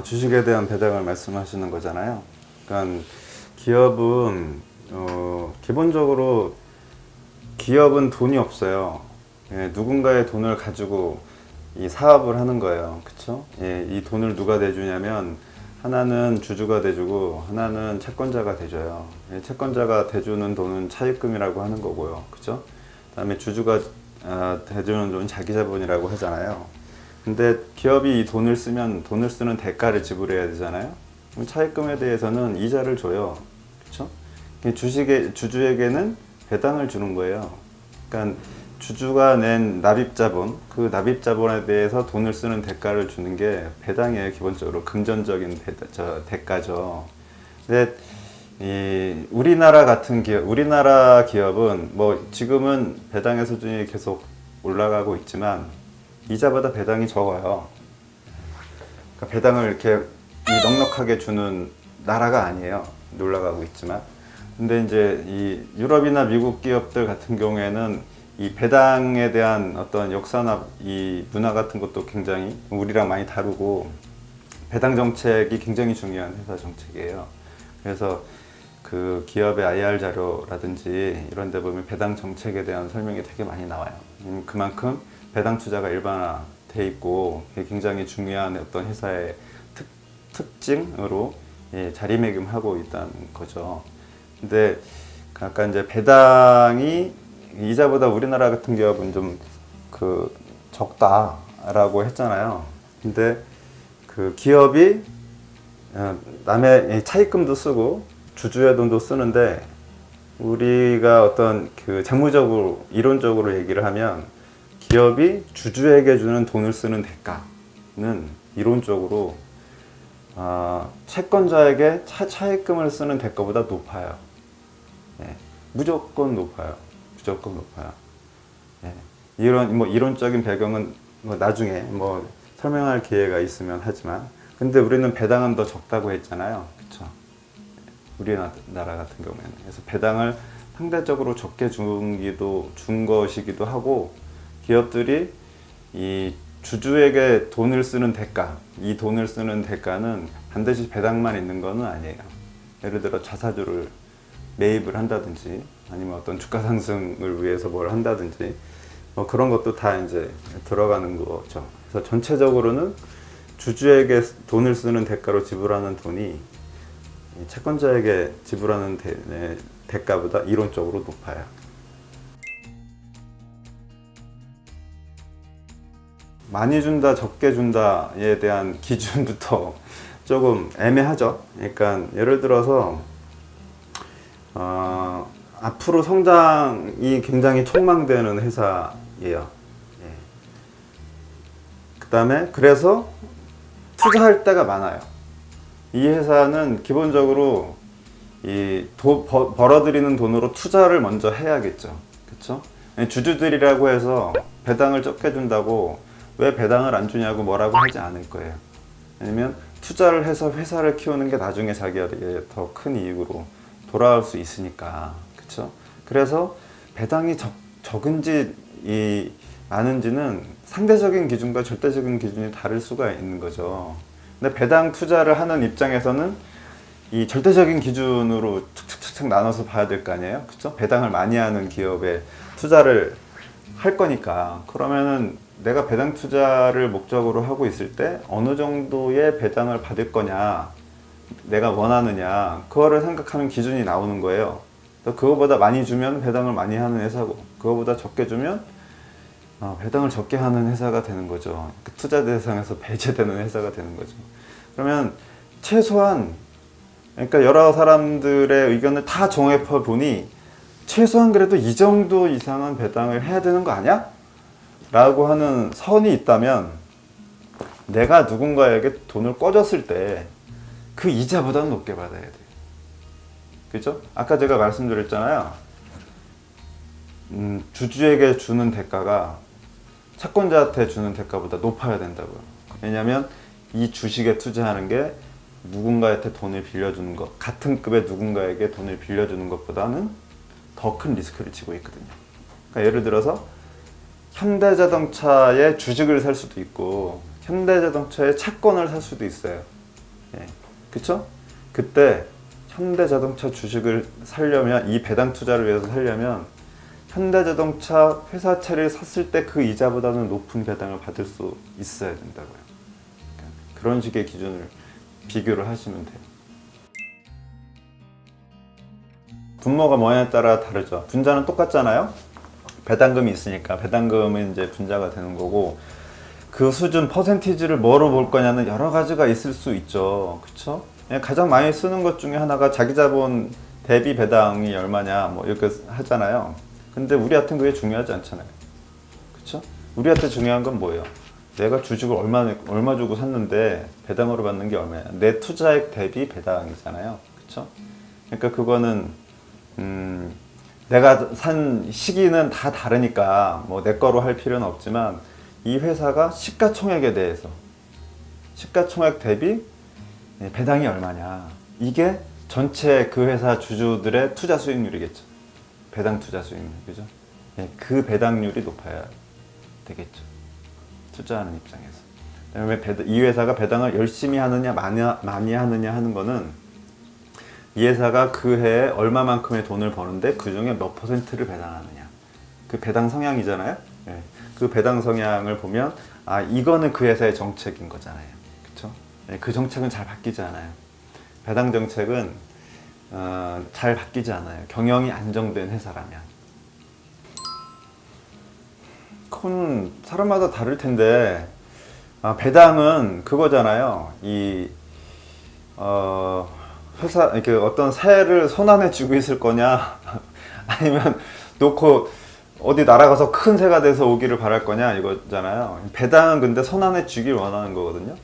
주식에 대한 배당을 말씀하시는 거잖아요. 그러니까 기업은 기본적으로 기업은 돈이 없어요. 예, 누군가의 돈을 가지고 이 사업을 하는 거예요. 그쵸? 예, 이 돈을 누가 대주냐면 하나는 주주가 대주고 하나는 채권자가 대줘요. 예, 채권자가 대주는 돈은 차입금이라고 하는 거고요. 그쵸? 그다음에 주주가 대주는 돈은 자기 자본이라고 하잖아요. 근데 기업이 이 돈을 쓰면 돈을 쓰는 대가를 지불해야 되잖아요. 그럼 차입금에 대해서는 이자를 줘요. 그쵸? 주주에게는 배당을 주는 거예요. 그러니까 주주가 낸 납입자본, 그 납입자본에 대해서 돈을 쓰는 대가를 주는 게 배당이에요. 기본적으로 금전적인 대가죠. 근데 우리나라 같은 기업, 우리나라 기업은 뭐 지금은 배당의 수준이 계속 올라가고 있지만 이자보다 배당이 적어요. 그러니까 배당을 이렇게 넉넉하게 주는 나라가 아니에요. 올라가고 있지만. 근데 이제 이 유럽이나 미국 기업들 같은 경우에는 이 배당에 대한 어떤 역사나 이 문화 같은 것도 굉장히 우리랑 많이 다르고 배당 정책이 굉장히 중요한 회사 정책이에요. 그래서 그 기업의 IR 자료라든지 이런 데 보면 배당 정책에 대한 설명이 되게 많이 나와요. 그만큼 배당 투자가 일반화돼 있고 굉장히 중요한 어떤 회사의 특징으로 자리매김하고 있다는 거죠. 근데 아까 이제 배당이 이자보다 우리나라 같은 기업은 좀 그 적다라고 했잖아요. 근데 그 기업이 남의 차입금도 쓰고 주주의 돈도 쓰는데 우리가 어떤 그 재무적으로 이론적으로 얘기를 하면 기업이 주주에게 주는 돈을 쓰는 대가는 이론적으로 채권자에게 차입금을 쓰는 대가보다 높아요. 예, 무조건 높아요. 무조건 높아요. 예, 이론적인 배경은 뭐 나중에 뭐 설명할 기회가 있으면 하지만, 근데 우리는 배당은 더 적다고 했잖아요. 그쵸? 우리나라 같은 경우에는. 그래서 배당을 상대적으로 적게 준 것이기도 하고, 기업들이 이 주주에게 돈을 쓰는 대가, 이 돈을 쓰는 대가는 반드시 배당만 있는 것은 아니에요. 예를 들어 자사주를 매입을 한다든지 아니면 어떤 주가 상승을 위해서 뭘 한다든지 뭐 그런 것도 다 이제 들어가는 거죠. 그래서 전체적으로는 주주에게 돈을 쓰는 대가로 지불하는 돈이 채권자에게 지불하는 대가보다 이론적으로 높아요. 많이 준다, 적게 준다에 대한 기준부터 조금 애매하죠. 그러니까 예를 들어서 앞으로 성장이 굉장히 촉망되는 회사예요. 예. 그다음에 그래서 투자할 때가 많아요. 이 회사는 기본적으로 벌어들이는 돈으로 투자를 먼저 해야겠죠. 그렇죠? 주주들이라고 해서 배당을 적게 준다고 왜 배당을 안 주냐고 뭐라고 하지 않을 거예요. 아니면 투자를 해서 회사를 키우는 게 나중에 자기에게 더 큰 이익으로 돌아올 수 있으니까. 그쵸? 그래서 배당이 적은지 많은지는 상대적인 기준과 절대적인 기준이 다를 수가 있는 거죠. 근데 배당 투자를 하는 입장에서는 이 절대적인 기준으로 착착착착 나눠서 봐야 될 거 아니에요? 그쵸? 배당을 많이 하는 기업에 투자를 할 거니까. 그러면은 내가 배당 투자를 목적으로 하고 있을 때 어느 정도의 배당을 받을 거냐, 내가 원하느냐, 그거를 생각하는 기준이 나오는 거예요. 그거보다 많이 주면 배당을 많이 하는 회사고, 그거보다 적게 주면 배당을 적게 하는 회사가 되는 거죠. 투자 대상에서 배제되는 회사가 되는 거죠. 그러면 최소한, 그러니까 여러 사람들의 의견을 다 종합해 보니 최소한 그래도 이 정도 이상은 배당을 해야 되는 거 아니야? 라고 하는 선이 있다면 내가 누군가에게 돈을 꿔줬을 때 그 이자보다는 높게 받아야 돼요. 그죠? 아까 제가 말씀드렸잖아요. 주주에게 주는 대가가 채권자한테 주는 대가보다 높아야 된다고요. 왜냐하면 이 주식에 투자하는 게 누군가한테 돈을 빌려주는 것, 같은 급의 누군가에게 돈을 빌려주는 것보다는 더 큰 리스크를 지고 있거든요. 그러니까 예를 들어서 현대자동차의 주식을 살 수도 있고 현대자동차의 차권을 살 수도 있어요. 예. 그쵸? 그때 현대자동차 주식을 사려면, 이 배당 투자를 위해서 사려면 현대자동차 회사채를 샀을 때 그 이자보다는 높은 배당을 받을 수 있어야 된다고요. 그러니까 그런 식의 기준을 비교를 하시면 돼요. 분모가 뭐냐에 따라 다르죠. 분자는 똑같잖아요. 배당금이 있으니까 배당금은 이제 분자가 되는 거고, 그 수준 퍼센티지를 뭐로 볼 거냐는 여러 가지가 있을 수 있죠. 그쵸? 가장 많이 쓰는 것 중에 하나가 자기 자본 대비 배당이 얼마냐 뭐 이렇게 하잖아요. 근데 우리한테는 그게 중요하지 않잖아요. 그쵸? 우리한테 중요한 건 뭐예요? 내가 주식을 얼마 주고 샀는데 배당으로 받는 게 얼마야? 내 투자액 대비 배당이잖아요. 그쵸? 그러니까 그거는 내가 산 시기는 다 다르니까 뭐 내 거로 할 필요는 없지만, 이 회사가 시가총액에 대해서 시가총액 대비 배당이 얼마냐, 이게 전체 그 회사 주주들의 투자 수익률이겠죠. 배당 투자 수익률, 그죠? 그 배당률이 높아야 되겠죠. 투자하는 입장에서. 그다음에 이 회사가 배당을 열심히 하느냐 많이 하느냐 하는 거는, 이 회사가 그 해에 얼마만큼의 돈을 버는데 그 중에 몇 퍼센트를 배당하느냐, 그 배당 성향이잖아요. 그 배당 성향을 보면 이거는 그 회사의 정책인 거잖아요. 그렇죠? 그 정책은 잘 바뀌지 않아요. 배당 정책은 잘 바뀌지 않아요. 경영이 안정된 회사라면. 그건 사람마다 다를 텐데, 배당은 그거잖아요. 회사, 이렇게 어떤 새를 손안에 쥐고 있을 거냐, 아니면 놓고 어디 날아가서 큰 새가 돼서 오기를 바랄 거냐, 이거잖아요. 배당은 근데 손안에 쥐길 원하는 거거든요.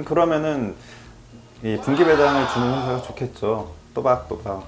그러면은 이 분기 배당을 주는 회사가 좋겠죠. 또박또박.